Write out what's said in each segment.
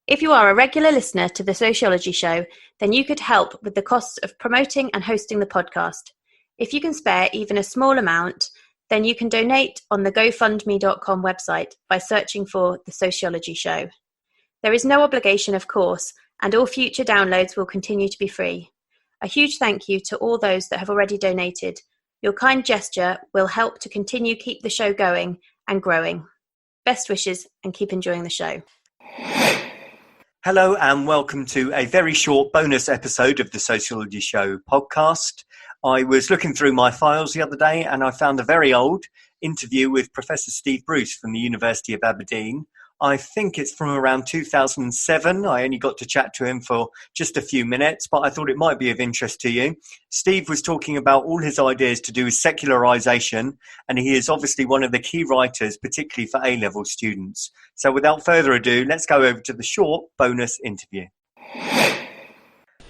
If you are a regular listener to The Sociology Show, then you could help with the costs of promoting and hosting the podcast. If you can spare even a small amount, then you can donate on the GoFundMe.com website by searching for The Sociology Show. There is no obligation, of course, and all future downloads will continue to be free. A huge thank you to all those that have already donated. Your kind gesture will help to continue keep the show going and growing. Best wishes and keep enjoying the show. Hello and welcome to a very short bonus episode of the Sociology Show podcast. I was looking through my files the other day and I found a very old interview with Professor Steve Bruce from the University of Aberdeen. I think it's from around 2007. I only got to chat to him for just a few minutes, but I thought it might be of interest to you. Steve was talking about all his ideas to do with secularisation, and he is obviously one of the key writers, particularly for A-level students. So without further ado, let's go over to the short bonus interview.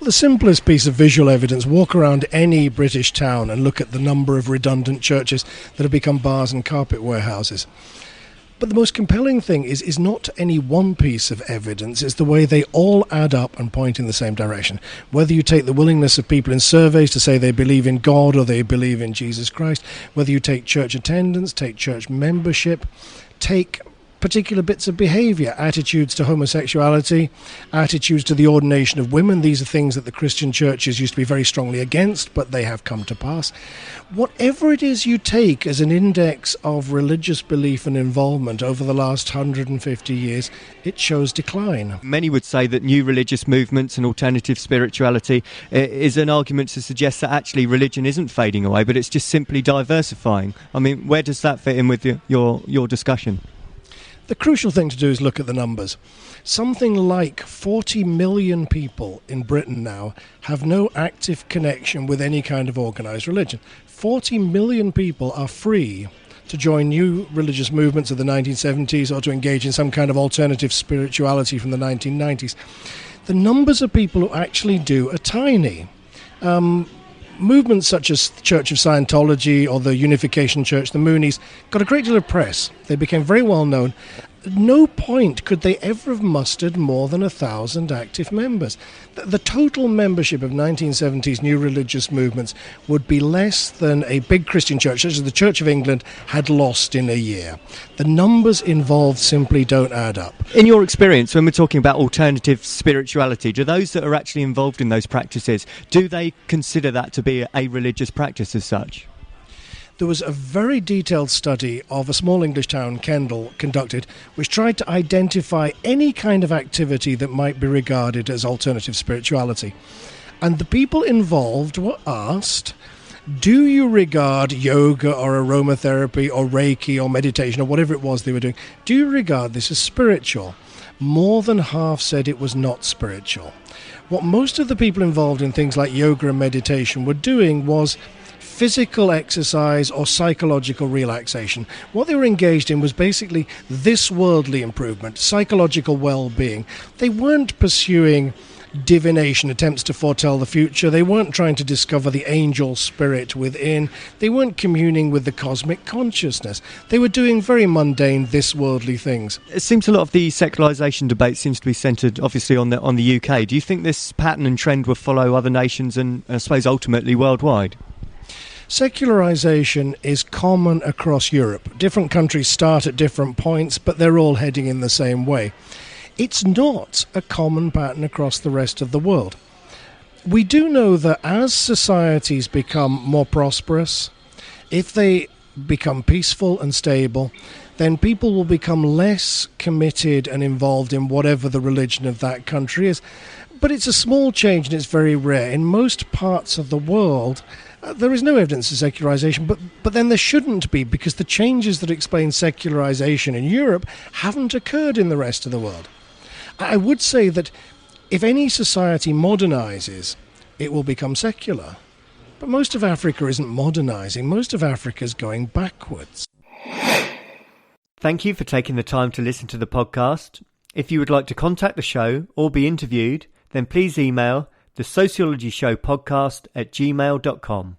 The simplest piece of visual evidence, walk around any British town and look at the number of redundant churches that have become bars and carpet warehouses. But the most compelling thing is not any one piece of evidence, it's the way they all add up and point in the same direction. Whether you take the willingness of people in surveys to say they believe in God or they believe in Jesus Christ, whether you take church attendance, take church membership, take particular bits of behaviour, attitudes to homosexuality, attitudes to the ordination of women. These are things that the Christian churches used to be very strongly against, but they have come to pass. Whatever it is you take as an index of religious belief and involvement over the last 150 years, it shows decline. Many would say that new religious movements and alternative spirituality is an argument to suggest that actually religion isn't fading away, but it's just simply diversifying. I mean, where does that fit in with your discussion? The crucial thing to do is look at the numbers. Something like 40 million people in Britain now have no active connection with any kind of organised religion. 40 million people are free to join new religious movements of the 1970s or to engage in some kind of alternative spirituality from the 1990s. The numbers of people who actually do are tiny. Movements such as the Church of Scientology or the Unification Church, the Moonies, got a great deal of press. They became very well known. At no point could they ever have mustered more than 1,000 active members. The total membership of 1970s new religious movements would be less than a big Christian church, such as the Church of England, had lost in a year. The numbers involved simply don't add up. In your experience, when we're talking about alternative spirituality, do those that are actually involved in those practices, do they consider that to be a religious practice as such? There was a very detailed study of a small English town, Kendal, conducted, which tried to identify any kind of activity that might be regarded as alternative spirituality. And the people involved were asked, do you regard yoga or aromatherapy or Reiki or meditation or whatever it was they were doing, do you regard this as spiritual? More than half said it was not spiritual. What most of the people involved in things like yoga and meditation were doing was physical exercise or psychological relaxation. What they were engaged in was basically this worldly improvement, psychological well-being. They weren't pursuing divination, attempts to foretell the future. They weren't trying to discover the angel spirit within. They weren't communing with the cosmic consciousness. They were doing very mundane, this worldly things. It seems a lot of the secularisation debate seems to be centred, obviously, on the UK. Do you think this pattern and trend will follow other nations and, I suppose, ultimately worldwide? Secularisation is common across Europe. Different countries start at different points, but they're all heading in the same way. It's not a common pattern across the rest of the world. We do know that as societies become more prosperous, if they become peaceful and stable, then people will become less committed and involved in whatever the religion of that country is. But it's a small change and it's very rare. In most parts of the world, there is no evidence of secularisation, but then there shouldn't be, because the changes that explain secularisation in Europe haven't occurred in the rest of the world. I would say that if any society modernises, it will become secular. But most of Africa isn't modernising. Most of Africa is going backwards. Thank you for taking the time to listen to the podcast. If you would like to contact the show or be interviewed, then please email thesociologyshowpodcast@gmail.com.